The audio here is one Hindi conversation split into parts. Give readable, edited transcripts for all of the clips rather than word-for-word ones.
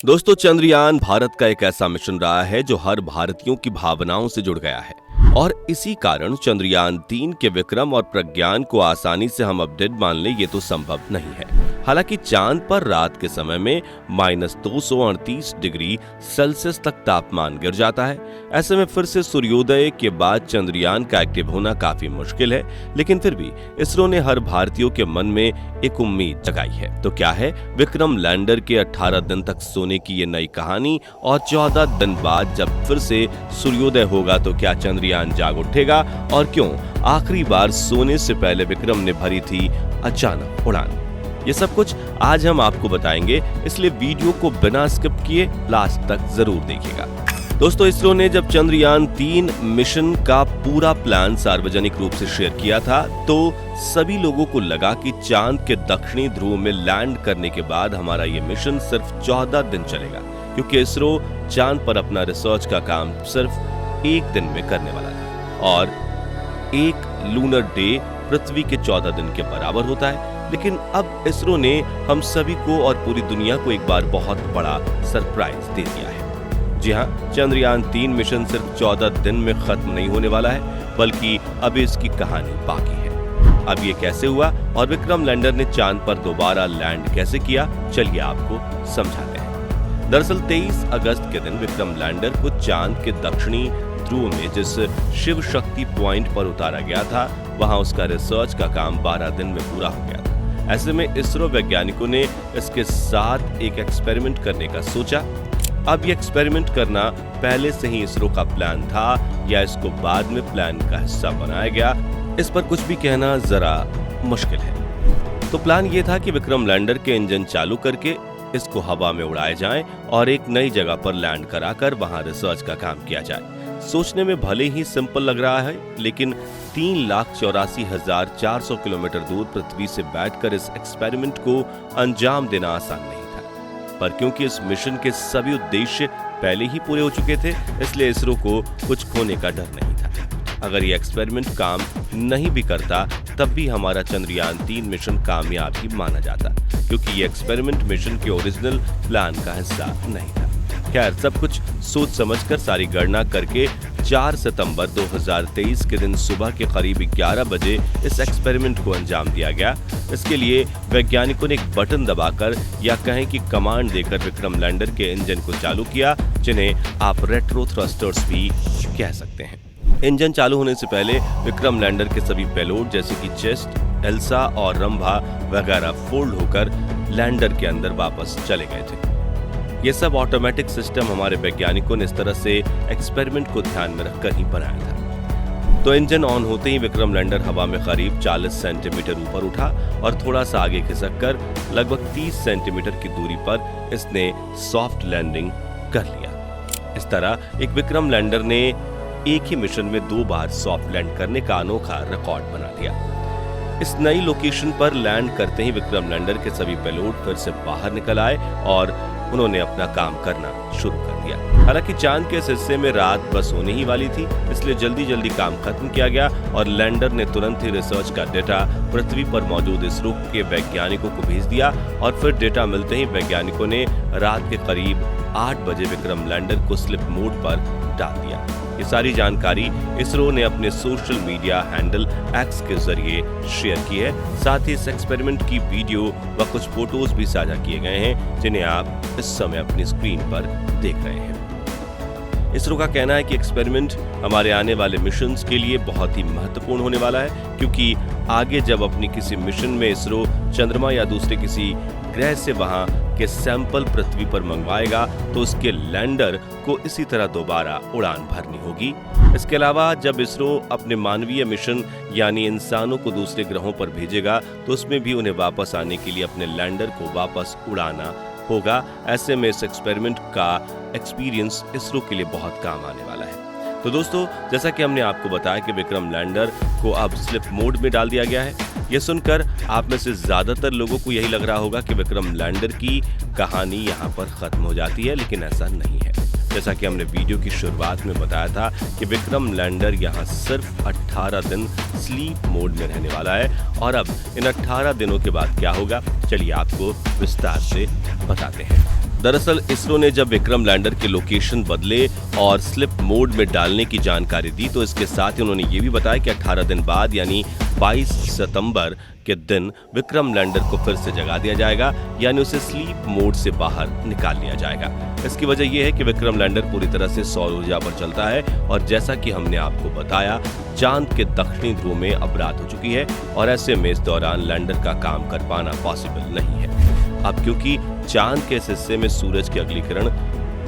दोस्तों, चंद्रयान भारत का एक ऐसा मिशन रहा है जो हर भारतीयों की भावनाओं से जुड़ गया है और इसी कारण चंद्रयान 3 के विक्रम और प्रज्ञान को आसानी से हम अपडेट मान लें ये तो संभव नहीं है। हालांकि चांद पर रात के समय में -238 डिग्री सेल्सियस तक तापमान गिर जाता है। ऐसे में फिर से सूर्योदय के बाद चंद्रयान का एक्टिव होना काफी मुश्किल है, लेकिन फिर भी इसरो ने हर भारतीयों के मन में एक उम्मीद जगाई है। तो क्या है विक्रम लैंडर के 18 दिन तक सोने की ये नई कहानी, और 14 दिन बाद जब फिर से सूर्योदय होगा तो क्या चंद्रयान जाग उठेगा, और क्यों आखिरी बार सोने से पहले विक्रम ने भरी थी अचानक उड़ान। ये सब कुछ आज हम आपको बताएंगे, इसलिए वीडियो को बिना स्किप किए लास्ट तक जरूर देखिएगा। दोस्तों, इसरो ने जब चंद्रयान 3 मिशन का पूरा प्लान सार्वजनिक रूप से शेयर किया था तो सभी लोगों को लगा कि चांद के दक्षिणी ध्रुव में लैंड करने के बाद हमारा ये मिशन सिर्फ 14 दिन चलेगा, क्योंकि इसरो चांद पर अपना रिसर्च का काम सिर्फ एक दिन में करने वाला था और एक लूनर डे पृथ्वी के 14 दिन के बराबर होता है। लेकिन अब इसरो ने हम सभी को और पूरी दुनिया को एक बार बहुत बड़ा सरप्राइज दे दिया है। जी हाँ, चंद्रयान 3 मिशन सिर्फ 14 दिन में खत्म नहीं होने वाला है, बल्कि अभी इसकी कहानी बाकी है। अब ये कैसे हुआ और विक्रम लैंडर ने चांद पर दोबारा लैंड कैसे किया, चलिए आपको समझाते हैं। दरअसल 23 अगस्त के दिन विक्रम लैंडर को चांद के दक्षिणी ध्रुव में जिस शिव शक्ति पॉइंट पर उतारा गया था, वहां उसका रिसर्च का काम 12 दिन में पूरा हो गया था। ऐसे में इसरो वैज्ञानिकों ने इसके साथ एक एक्सपेरिमेंट करने का सोचा। अब ये एक्सपेरिमेंट करना पहले से ही इसरो का प्लान था या इसको बाद में प्लान का हिस्सा बनाया गया, इस पर कुछ भी कहना जरा मुश्किल है। तो प्लान ये था कि विक्रम लैंडर के इंजन चालू करके इसको हवा में उड़ाए जाएं और एक नई जगह पर लैंड कराकर वहां रिसर्च का काम किया जाए। सोचने में भले ही सिंपल लग रहा है, लेकिन 3,84,400 किलोमीटर दूर पृथ्वी से बैठकर इस एक्सपेरिमेंट को अंजाम देना आसान नहीं था। पर क्योंकि इस मिशन के सभी उद्देश्य पहले ही पूरे हो चुके थे, इसलिए इसरो को कुछ खोने का डर नहीं था। अगर ये एक्सपेरिमेंट काम नहीं भी करता तब भी हमारा चंद्रयान 3 मिशन कामयाब ही माना जाता, क्योंकि ये एक्सपेरिमेंट मिशन के ओरिजिनल प्लान का हिस्सा नहीं था। खैर, सब कुछ सोच समझकर सारी गणना करके 4 सितंबर 2023 के दिन सुबह के करीब 11 बजे इस एक्सपेरिमेंट को अंजाम दिया गया। इसके लिए वैज्ञानिकों ने एक बटन दबाकर या कहें कि कमांड देकर विक्रम लैंडर के इंजन को चालू किया, जिन्हें आप रेट्रो थ्रस्टर्स भी कह सकते हैं। इंजन चालू होने से पहले विक्रम लैंडर के सभी पेलोड जैसे कि चेस्ट, एल्सा और रंभा वगैरह फोल्ड होकर लैंडर के अंदर वापस चले गए थे। ये सब ऑटोमेटिक सिस्टम हमारे वैज्ञानिकों ने इस तरह से एक्सपेरिमेंट को ध्यान में रखकर ही बनाया था। तो इंजन ऑन होते ही विक्रम लैंडर हवा में करीब 40 सेंटीमीटर ऊपर उठा और थोड़ा सा आगे खिसककर लगभग 30 सेंटीमीटर की दूरी पर इसने सॉफ्ट लैंडिंग कर लिया। इस तरह एक विक्रम लैंडर ने एक ही मिशन में 2 बार सॉफ्ट लैंड करने का अनोखा रिकॉर्ड बना दिया। इस नई लोकेशन पर लैंड करते ही विक्रम लैंडर के सभी पेलोड फिर से बाहर निकल आए और उन्होंने अपना काम करना शुरू कर दिया। हालांकि चांद के इस हिस्से में रात बस होने ही वाली थी, इसलिए जल्दी जल्दी काम खत्म किया गया और लैंडर ने तुरंत ही रिसर्च का डेटा पृथ्वी पर मौजूद इसरो के वैज्ञानिकों को भेज दिया और फिर डेटा मिलते ही वैज्ञानिकों ने रात के करीब 8 बजे विक्रम लैंडर को स्लिप मोड पर डाल दिया। ये सारी जानकारी इसरो ने अपने सोशल मीडिया हैंडल एक्स के जरिए शेयर की है। साथ ही इस एक्सपेरिमेंट की वीडियो व कुछ फोटोज भी साझा किए गए हैं, जिन्हें आप इस समय अपनी स्क्रीन पर देख रहे हैं। इसरो का कहना है कि एक्सपेरिमेंट हमारे आने वाले मिशंस के लिए बहुत ही महत्वपूर्ण होने वाला है, क्योंकि आगे जब अपनी किसी मिशन में इसरो चंद्रमा या दूसरे किसी ग्रह से वहां के सैंपल पृथ्वी पर मंगवाएगा तो उसके लैंडर को इसी तरह दोबारा उड़ान भरनी होगी। इसके अलावा जब इसरो अपने मानवीय मिशन यानी इंसानों को दूसरे ग्रहों पर भेजेगा तो उसमें भी उन्हें वापस आने के लिए अपने लैंडर को वापस उड़ाना होगा। ऐसे में इस एक्सपेरिमेंट का एक्सपीरियंस इसरो के लिए बहुत काम आने वाला है। तो दोस्तों, जैसा कि हमने आपको बताया कि विक्रम लैंडर को अब स्लिप मोड में डाल दिया गया है। ये सुनकर आप में से ज्यादातर लोगों को यही लग रहा होगा कि विक्रम लैंडर की कहानी यहाँ पर खत्म हो जाती है, लेकिन ऐसा नहीं है। जैसा कि हमने वीडियो की शुरुआत में बताया था कि विक्रम लैंडर यहाँ सिर्फ 18 दिन स्लीप मोड में रहने वाला है और अब इन 18 दिनों के बाद क्या होगा, चलिए आपको विस्तार से बताते हैं। दरअसल इसरो ने जब विक्रम लैंडर के लोकेशन बदले और स्लिप मोड में डालने की जानकारी दी तो इसके साथ ही उन्होंने ये भी बताया कि 18 दिन बाद यानी 22 सितंबर के दिन विक्रम लैंडर को फिर से जगा दिया जाएगा, यानी उसे स्लीप मोड से बाहर निकाल लिया जाएगा। इसकी वजह यह है कि विक्रम लैंडर पूरी तरह से सौर ऊर्जा पर चलता है और जैसा कि हमने आपको बताया, चांद के दक्षिणी ध्रुव में अब रात हो चुकी है और ऐसे में इस दौरान लैंडर का काम कर पाना पॉसिबल नहीं है। अब क्योंकि चांद के इस हिस्से में सूरज की अगली किरण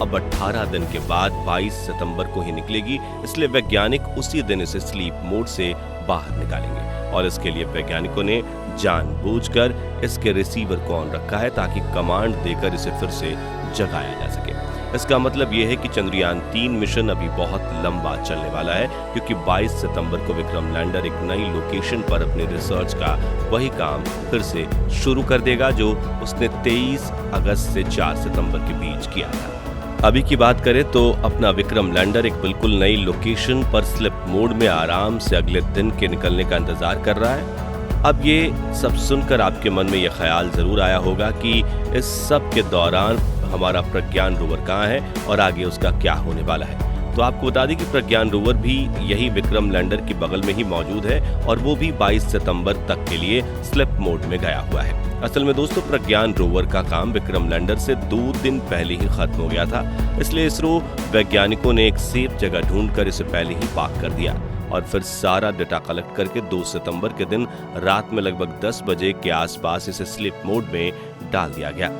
अब 18 दिन के बाद 22 सितंबर को ही निकलेगी, इसलिए वैज्ञानिक उसी दिन इसे स्लीप मोड से बाहर निकालेंगे और इसके लिए वैज्ञानिकों ने जानबूझकर इसके रिसीवर को ऑन रखा है ताकि कमांड देकर इसे फिर से जगाया जा सके। इसका मतलब यह है कि चंद्रयान 3 मिशन अभी बहुत लंबा चलने वाला है, क्योंकि 22 सितंबर को विक्रम लैंडर एक नई लोकेशन पर अपने रिसर्च का वही काम फिर से शुरू कर देगा जो उसने 23 अगस्त से 4 सितंबर के बीच किया था। अभी की बात करें तो अपना विक्रम लैंडर एक बिल्कुल नई लोकेशन पर स्लिप मोड में आराम से अगले दिन के निकलने का इंतजार कर रहा है। अब ये सब सुनकर आपके मन में यह ख्याल जरूर आया होगा कि इस सब के दौरान हमारा प्रज्ञान रोवर कहाँ है और आगे उसका क्या होने वाला है। तो आपको बता दें कि प्रज्ञान रोवर भी यही विक्रम लैंडर के बगल में ही मौजूद है और वो भी 22 सितंबर तक के लिए स्लिप मोड में गया हुआ है। असल में दोस्तों, प्रज्ञान रोवर का काम विक्रम लैंडर से 2 दिन पहले ही खत्म हो गया था, इसलिए इसरो वैज्ञानिकों ने एक सेफ जगह ढूंढकर इसे पहले ही पार्क कर दिया और फिर सारा डेटा कलेक्ट करके 2 सितंबर के दिन रात में लगभग 10 बजे के आसपास इसे स्लिप मोड में डाल दिया गया।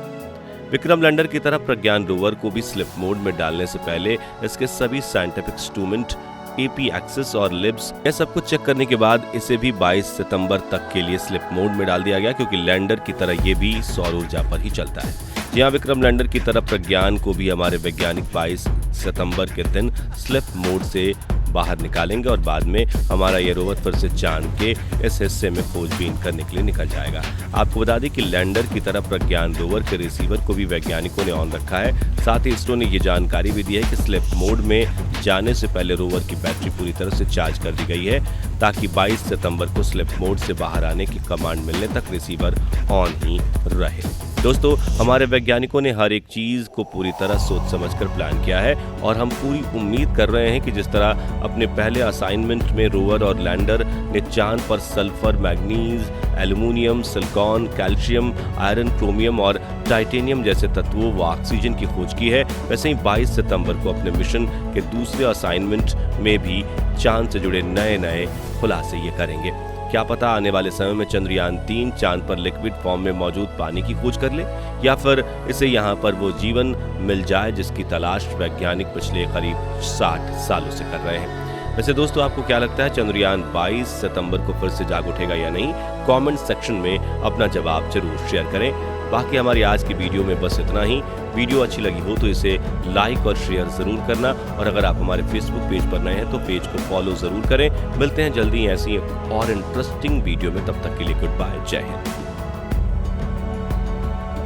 विक्रम लैंडर की तरह प्रज्ञान रोवर को भी स्लिप मोड में डालने से पहले इसके सभी साइंटिफिक इंस्ट्रूमेंट, एपी एक्सिस और लिब्स, ये सब कुछ चेक करने के बाद इसे भी 22 सितंबर तक के लिए स्लिप मोड में डाल दिया गया, क्योंकि लैंडर की तरह ये भी सौर ऊर्जा पर ही चलता है। जहाँ विक्रम लैंडर की तरह प्रज्ञान को भी हमारे वैज्ञानिक 22 सितंबर के दिन स्लिप मोड से बाहर निकालेंगे और बाद में हमारा ये रोवर फिर से चांद के इस हिस्से में खोजबीन करने के लिए निकल जाएगा। आपको बता दें कि लैंडर की तरह प्रज्ञान रोवर के रिसीवर को भी वैज्ञानिकों ने ऑन रखा है। साथ ही इसरो ने ये जानकारी भी दी है कि स्लिप मोड में जाने से पहले रोवर की बैटरी पूरी तरह से चार्ज कर दी गई है ताकि 22 सितंबर को स्लिप मोड से बाहर आने की कमांड मिलने तक रिसीवर ऑन ही रहे। दोस्तों, हमारे वैज्ञानिकों ने हर एक चीज को पूरी तरह सोच समझकर प्लान किया है और हम पूरी उम्मीद कर रहे हैं कि जिस तरह अपने पहले असाइनमेंट में रोवर और लैंडर ने चांद पर sulphur, manganese, aluminium, silicon, calcium, iron, chromium और टाइटेनियम जैसे तत्वों व ऑक्सीजन की खोज की है, वैसे ही 22 सितंबर को अपने मिशन के दूसरे असाइनमेंट में भी चांद से जुड़े नए खुलासे ये करेंगे। क्या पता आने वाले समय में चंद्रयान 3 चांद पर लिक्विड फॉर्म में मौजूद पानी की खोज कर ले या फिर इसे यहाँ पर वो जीवन मिल जाए जिसकी तलाश वैज्ञानिक पिछले करीब 60 सालों से कर रहे हैं। वैसे दोस्तों, आपको क्या लगता है, चंद्रयान 22 सितंबर को फिर से जाग उठेगा या नहीं? कमेंट सेक्शन में अपना जवाब जरूर शेयर करें। बाकी हमारी आज की वीडियो में बस इतना ही। वीडियो अच्छी लगी हो तो इसे लाइक और शेयर जरूर करना और अगर आप हमारे फेसबुक पेज पर नए हैं तो पेज को फॉलो जरूर करें। मिलते हैं जल्दी ऐसी और इंटरेस्टिंग वीडियो में, तब तक के लिए गुड बाय, जय हिंद।